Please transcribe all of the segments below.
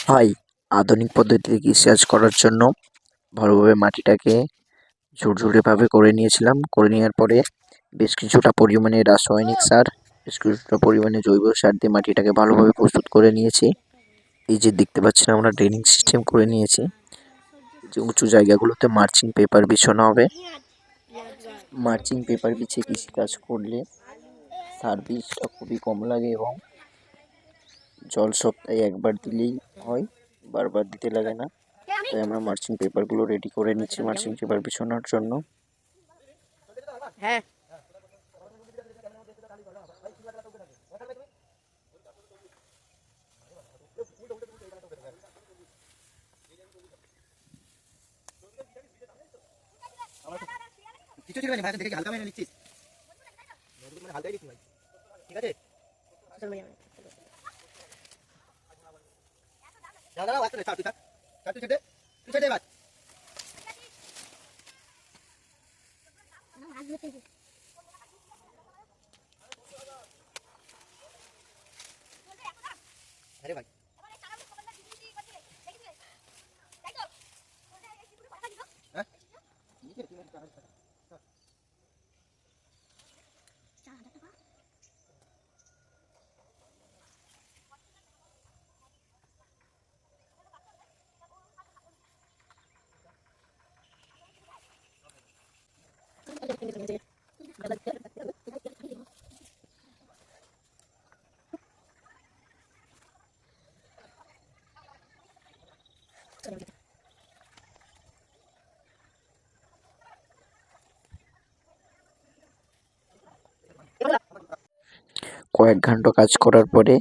হয় আধুনিক পদ্ধতিতে কৃষিকাজ করার জন্য ভালোভাবে মাটিটাকে ঝুরঝুরেভাবে করে নিয়েছিলাম। করে নেওয়ার পরে বেশ কিছুটা পরিমাণে রাসায়নিক সার, বেশ কিছুটা পরিমাণে জৈব সার দিয়ে মাটিটাকে ভালোভাবে প্রস্তুত করে নিয়েছি। এই যে দেখতে পাচ্ছেন আমরা ড্রেনিং সিস্টেম করে নিয়েছি। যে উঁচু জায়গাগুলোতে মালচিং পেপার বিছানো হবে। মালচিং পেপার বিছিয়ে কৃষিকাজ করলে সার বীজটা খুবই কম লাগে এবং জল সপ্তাহে একবার দিলেই হয়, বারবার দিতে লাগে না। তাই আমরা মালচিং পেপারগুলো রেডি করে নিচ্ছি মালচিং পেপার বিছানোর জন্য। হ্যাঁ, কিছু ঠিক আছে ভাই, দেখে হালকা মেনে নিচ্ছিস, মানে হালকাই দিচ্ছি ভাই, ঠিক আছে? দাদা আস্তে রে, তুই থাক, তুই ছেড়ে, তুই ছেড়ে বাস। আরে ভাই হ্যাঁ কয়েক ঘন্টা কাজ করার পরে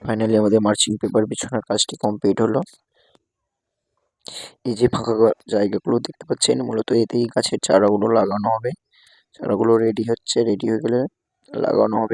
ফাইনালি আমাদের মালচিং পেপার বিছানোর কাজটি কমপ্লিট হলো। এই যে ফাঁকা জায়গাগুলো দেখতে পাচ্ছেন, মূলত এতেই গাছের চারাগুলো লাগানো হবে। চারাগুলো রেডি হচ্ছে, রেডি হয়ে গেলে লাগানো হবে।